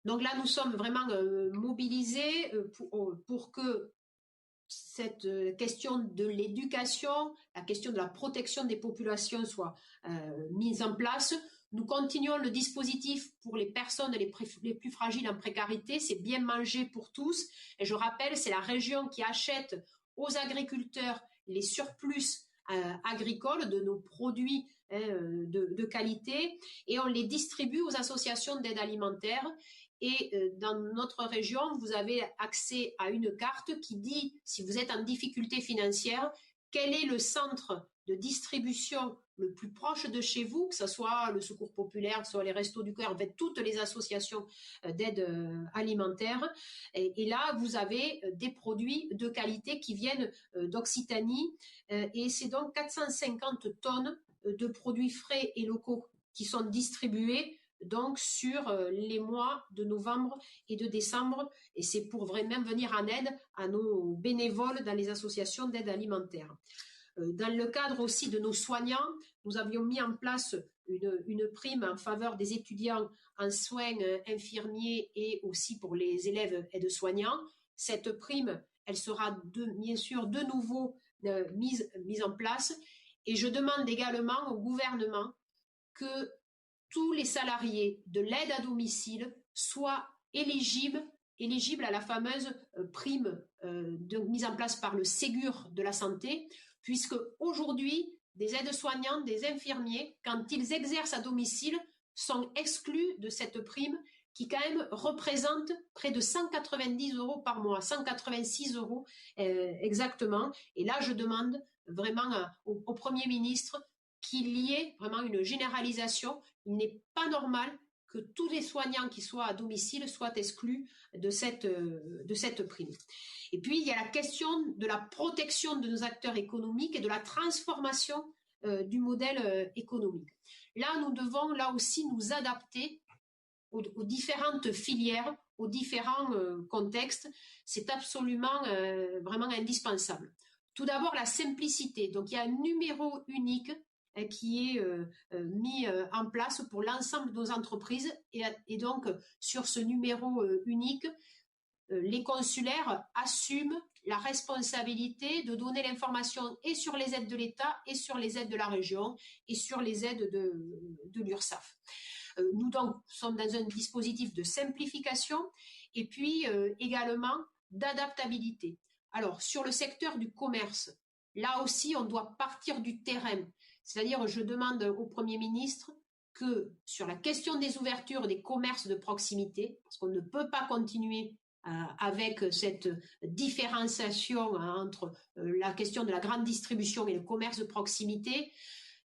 Donc là, nous sommes vraiment mobilisés pour que cette question de l'éducation, la question de la protection des populations soit mise en place. Nous continuons le dispositif pour les personnes les plus fragiles en précarité, c'est bien manger pour tous. Et je rappelle, c'est la région qui achète aux agriculteurs les surplus agricoles de nos produits de qualité et on les distribue aux associations d'aide alimentaire. Et dans notre région, vous avez accès à une carte qui dit, si vous êtes en difficulté financière, quel est le centre de distribution le plus proche de chez vous, que ce soit le Secours populaire, que ce soit les Restos du Cœur, en fait toutes les associations d'aide alimentaire. Et là, vous avez des produits de qualité qui viennent d'Occitanie. Et c'est donc 450 tonnes de produits frais et locaux qui sont distribués donc sur les mois de novembre et de décembre, et c'est pour vraiment venir en aide à nos bénévoles dans les associations d'aide alimentaire. Dans le cadre aussi de nos soignants, nous avions mis en place une prime en faveur des étudiants en soins infirmiers et aussi pour les élèves aides-soignants. Cette prime, elle sera bien sûr de nouveau mise en place, et je demande également au gouvernement que tous les salariés de l'aide à domicile soient éligibles à la fameuse prime mise en place par le Ségur de la santé, puisque aujourd'hui, des aides-soignants, des infirmiers, quand ils exercent à domicile, sont exclus de cette prime qui quand même représente près de 190 € par mois, 186 € exactement. Et là, je demande vraiment au Premier ministre qu'il y ait vraiment une généralisation. Il n'est pas normal que tous les soignants qui soient à domicile soient exclus de cette prime. Et puis, il y a la question de la protection de nos acteurs économiques et de la transformation du modèle économique. Là, nous devons là aussi nous adapter aux différentes filières, aux différents contextes. C'est absolument vraiment indispensable. Tout d'abord, la simplicité. Donc, il y a un numéro unique qui est mis en place pour l'ensemble de nos entreprises. Et donc, sur ce numéro unique, les consulaires assument la responsabilité de donner l'information et sur les aides de l'État et sur les aides de la région et sur les aides de l'URSSAF. Nous donc sommes dans un dispositif de simplification et puis également d'adaptabilité. Alors, sur le secteur du commerce, là aussi, on doit partir du terrain. C'est-à-dire, je demande au Premier ministre que sur la question des ouvertures des commerces de proximité, parce qu'on ne peut pas continuer avec cette différenciation entre la question de la grande distribution et le commerce de proximité,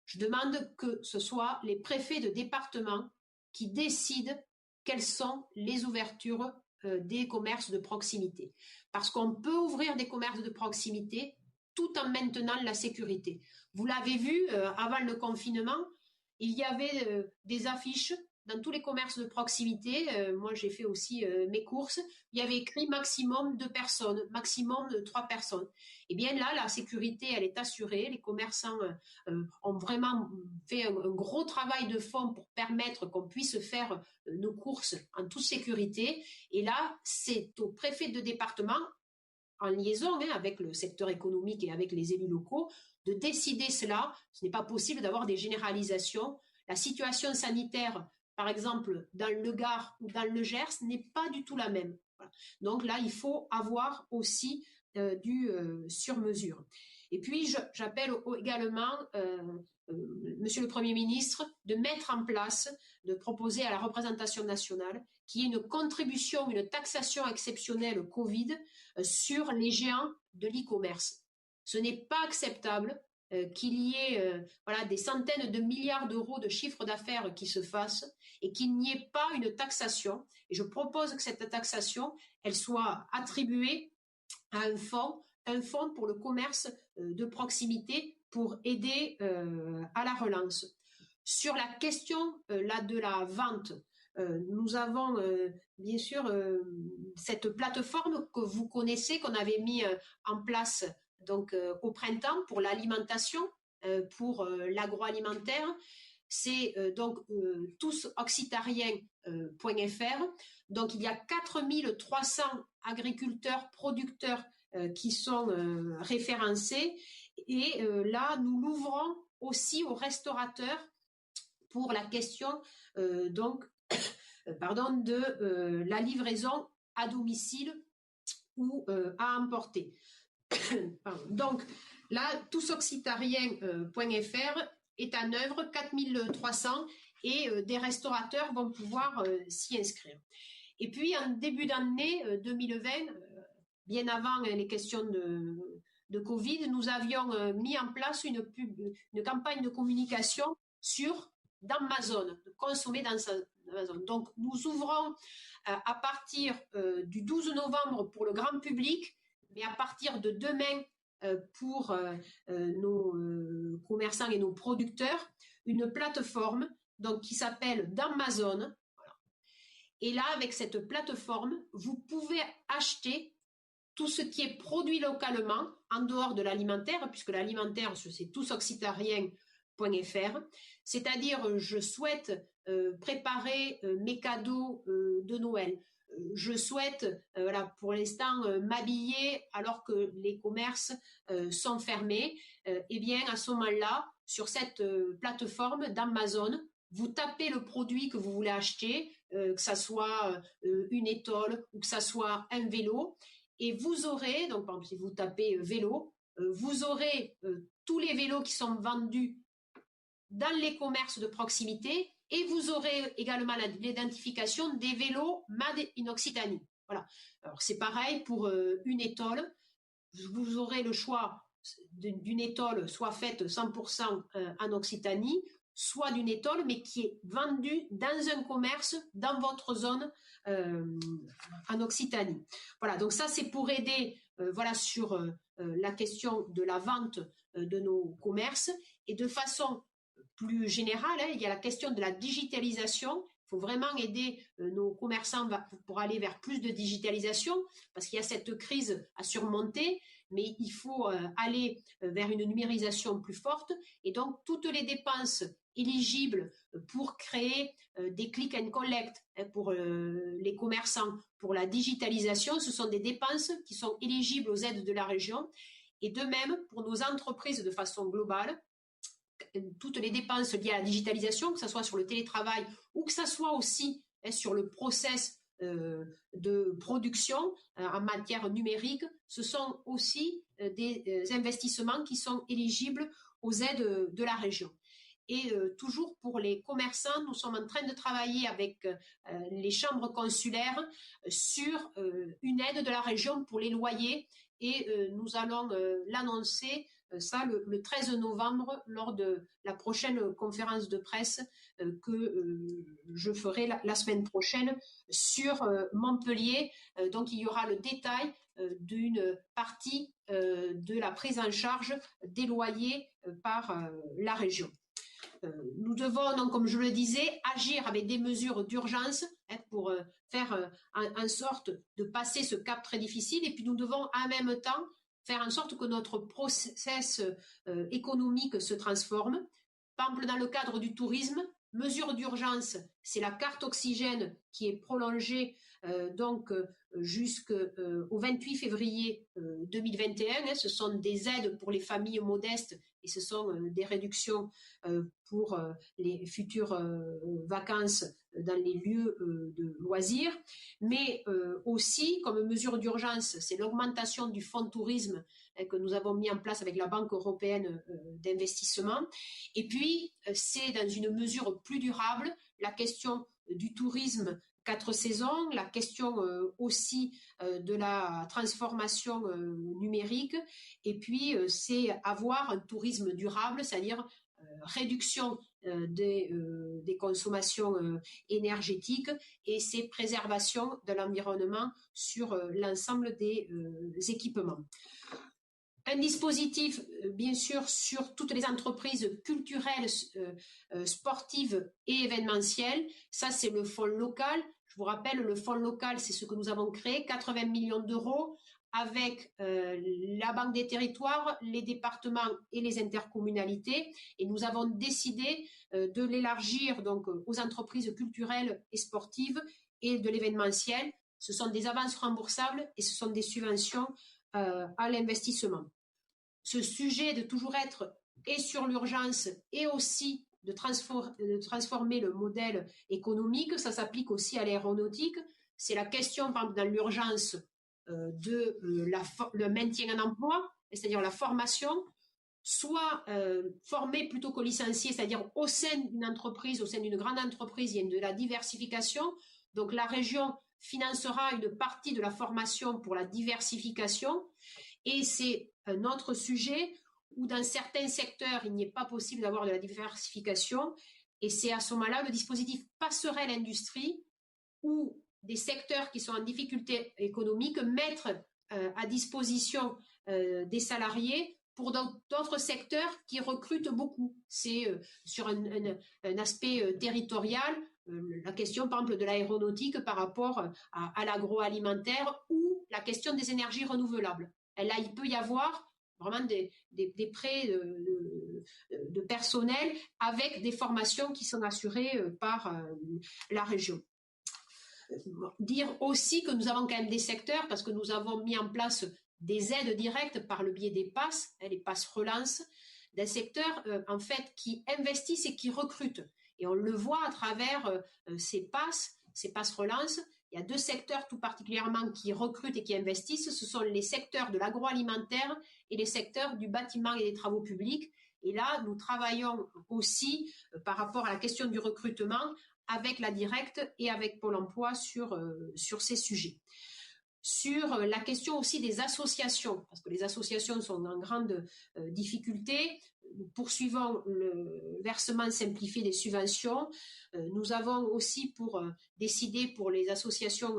je demande que ce soit les préfets de département qui décident quelles sont les ouvertures des commerces de proximité. Parce qu'on peut ouvrir des commerces de proximité tout en maintenant la sécurité. Vous l'avez vu, avant le confinement, il y avait des affiches dans tous les commerces de proximité. Moi, j'ai fait aussi mes courses. Il y avait écrit maximum 2 personnes, maximum de 3 personnes. Et bien là, la sécurité, elle est assurée. Les commerçants ont vraiment fait un gros travail de fond pour permettre qu'on puisse faire nos courses en toute sécurité. Et là, c'est au préfet de département, en liaison avec le secteur économique et avec les élus locaux, de décider cela. Ce n'est pas possible d'avoir des généralisations. La situation sanitaire, par exemple, dans le Gard ou dans le Gers, n'est pas du tout la même. Voilà. Donc là, il faut avoir aussi du sur-mesure. Et puis, j'appelle également Monsieur le Premier ministre de mettre en place, de proposer à la représentation nationale qu'il y ait une contribution, une taxation exceptionnelle Covid sur les géants de l'e-commerce. Ce n'est pas acceptable qu'il y ait des centaines de milliards d'euros de chiffre d'affaires qui se fassent et qu'il n'y ait pas une taxation. Et je propose que cette taxation, elle soit attribuée à un fonds pour le commerce de proximité pour aider à la relance. Sur la question de la vente, nous avons bien sûr cette plateforme que vous connaissez, qu'on avait mis en place donc au printemps pour l'alimentation, pour l'agroalimentaire. c'est donc tousoccitariens.fr. Donc il y a 4300 agriculteurs, producteurs qui sont référencés. Et là, nous l'ouvrons aussi aux restaurateurs pour la question de la livraison à domicile ou à emporter. Donc là, tousoccitariens.fr est en œuvre, 4300, et des restaurateurs vont pouvoir s'y inscrire. Et puis en début d'année 2020, bien avant les questions de Covid, nous avions mis en place une campagne de communication sur d'Amazon, de consommer dans Amazon. Donc nous ouvrons à partir du 12 novembre pour le grand public, mais à partir de demain pour nos commerçants et nos producteurs, une plateforme donc, qui s'appelle d'Amazon. Voilà. Et là, avec cette plateforme, vous pouvez acheter tout ce qui est produit localement, en dehors de l'alimentaire, puisque l'alimentaire, c'est tousoccitariens.fr. C'est-à-dire, je souhaite préparer mes cadeaux de Noël. Je souhaite, pour l'instant, m'habiller alors que les commerces sont fermés. Eh bien, à ce moment-là, sur cette plateforme d'Amazon, vous tapez le produit que vous voulez acheter, que ça soit une étole ou que ça soit un vélo, et vous aurez, donc par exemple, si vous tapez vélo, vous aurez tous les vélos qui sont vendus dans les commerces de proximité, et vous aurez également l'identification des vélos Made in Occitanie. Voilà. Alors c'est pareil pour une étole. Vous aurez le choix d'une étole soit faite 100% en Occitanie, soit d'une étole, mais qui est vendue dans un commerce dans votre zone en Occitanie. Voilà, donc ça c'est pour aider sur la question de la vente de nos commerces. Et de façon plus générale, il y a la question de la digitalisation. Il faut vraiment aider nos commerçants pour aller vers plus de digitalisation, parce qu'il y a cette crise à surmonter, mais il faut aller vers une numérisation plus forte. Et donc, toutes les dépenses éligibles pour créer des click and collect pour les commerçants, pour la digitalisation, ce sont des dépenses qui sont éligibles aux aides de la région. Et de même, pour nos entreprises de façon globale, toutes les dépenses liées à la digitalisation, que ce soit sur le télétravail ou que ce soit aussi sur le process de production en matière numérique, ce sont aussi des investissements qui sont éligibles aux aides de la région. Et toujours pour les commerçants, nous sommes en train de travailler avec les chambres consulaires sur une aide de la région pour les loyers, et nous allons l'annoncer ça le 13 novembre lors de la prochaine conférence de presse que je ferai la semaine prochaine sur Montpellier. Donc il y aura le détail d'une partie de la prise en charge des loyers par la région. Nous devons donc, comme je le disais, agir avec des mesures d'urgence pour faire en sorte de passer ce cap très difficile, et puis nous devons en même temps faire en sorte que notre process économique se transforme. Par exemple, dans le cadre du tourisme, mesure d'urgence, c'est la carte oxygène qui est prolongée jusqu'au 28 février 2021. Ce sont des aides pour les familles modestes, et ce sont des réductions pour les futures vacances dans les lieux de loisirs. Mais aussi, comme mesure d'urgence, c'est l'augmentation du fonds tourisme que nous avons mis en place avec la Banque européenne d'investissement. Et puis, c'est dans une mesure plus durable, la question du tourisme 4 saisons, la question aussi de la transformation numérique, et puis c'est avoir un tourisme durable, c'est-à-dire réduction des consommations énergétiques, et c'est préservation de l'environnement sur l'ensemble des équipements. Un dispositif, bien sûr, sur toutes les entreprises culturelles, sportives et événementielles. Ça, c'est le fonds local. Je Je vous rappelle, le fonds local, c'est ce que nous avons créé, 80 millions d'euros, avec la Banque des territoires, les départements et les intercommunalités. Et nous avons décidé de l'élargir donc aux entreprises culturelles et sportives et de l'événementiel. Ce sont des avances remboursables et ce sont des subventions à l'investissement. Ce sujet de toujours être et sur l'urgence et aussi de transformer le modèle économique, ça s'applique aussi à l'aéronautique. C'est la question, par exemple, dans l'urgence le maintien en emploi, c'est-à-dire la formation, soit former plutôt que licencier, c'est-à-dire au sein d'une entreprise, au sein d'une grande entreprise, il y a de la diversification. Donc la région financera une partie de la formation pour la diversification. Et c'est un autre sujet où dans certains secteurs, il n'est pas possible d'avoir de la diversification. Et c'est à ce moment-là le dispositif passerelle industrie où des secteurs qui sont en difficulté économique mettre à disposition des salariés pour d'autres secteurs qui recrutent beaucoup. C'est sur un aspect territorial, la question par exemple de l'aéronautique par rapport à l'agroalimentaire ou la question des énergies renouvelables. Et là, il peut y avoir vraiment des prêts de personnel avec des formations qui sont assurées par la région. Dire aussi que nous avons quand même des secteurs, parce que nous avons mis en place des aides directes par le biais des passes, les passes relance, des secteurs en fait qui investissent et qui recrutent. Et on le voit à travers ces passes relance. Il y a deux secteurs tout particulièrement qui recrutent et qui investissent. Ce sont les secteurs de l'agroalimentaire et les secteurs du bâtiment et des travaux publics. Et là, nous travaillons aussi par rapport à la question du recrutement avec la directe et avec Pôle emploi sur ces sujets. Sur la question aussi des associations, parce que les associations sont en grande difficulté, nous poursuivons le versement simplifié des subventions. Nous avons aussi décidé pour les associations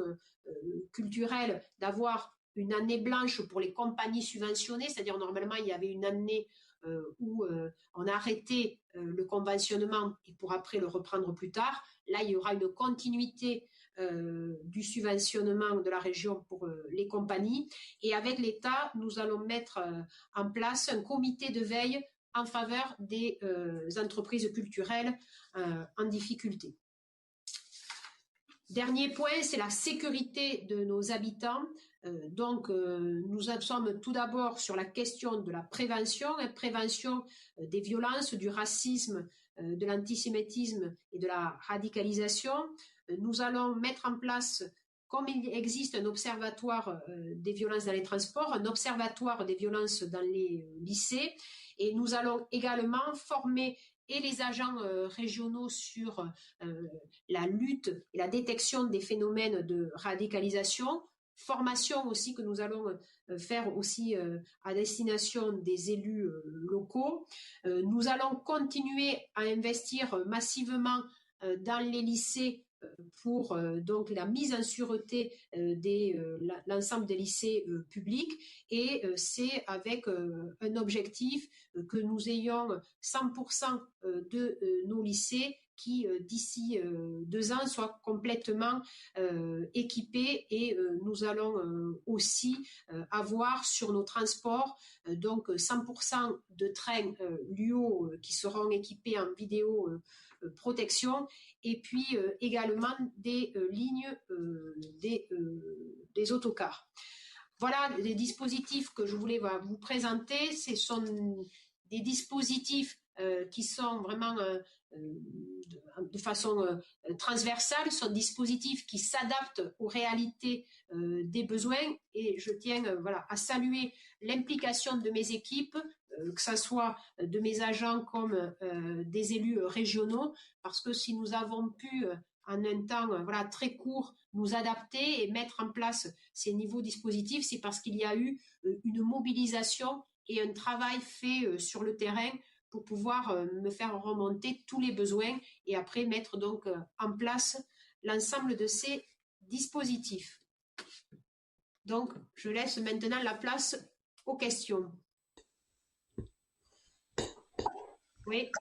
culturelles d'avoir une année blanche pour les compagnies subventionnées, c'est-à-dire normalement il y avait une année où on a arrêté le conventionnement et pour après le reprendre plus tard. Là, il y aura une continuité du subventionnement de la région pour les compagnies. Et avec l'État, nous allons mettre en place un comité de veille en faveur des entreprises culturelles en difficulté. Dernier point, c'est la sécurité de nos habitants. Donc, nous sommes tout d'abord sur la question de la prévention des violences, du racisme, de l'antisémitisme et de la radicalisation. Nous allons mettre en place, comme il existe un observatoire des violences dans les transports, un observatoire des violences dans les lycées, et nous allons également former et les agents régionaux sur la lutte et la détection des phénomènes de radicalisation, formation aussi que nous allons faire aussi à destination des élus locaux. Nous allons continuer à investir massivement dans les lycées pour donc la mise en sûreté l'ensemble des lycées publics et c'est avec un objectif que nous ayons 100% de nos lycées qui d'ici 2 ans soient complètement équipés et nous allons aussi avoir sur nos transports donc 100% de trains LUO qui seront équipés en vidéo protection et puis également des lignes des autocars. Voilà les dispositifs que je voulais vous présenter. Ce sont des dispositifs qui sont vraiment de façon transversale, sont dispositifs qui s'adaptent aux réalités des besoins et je tiens à saluer l'implication de mes équipes, que ce soit de mes agents comme des élus régionaux, parce que si nous avons pu en un temps très court nous adapter et mettre en place ces nouveaux dispositifs, c'est parce qu'il y a eu une mobilisation et un travail fait sur le terrain pour pouvoir me faire remonter tous les besoins et après mettre donc en place l'ensemble de ces dispositifs. Donc, je laisse maintenant la place aux questions. Oui.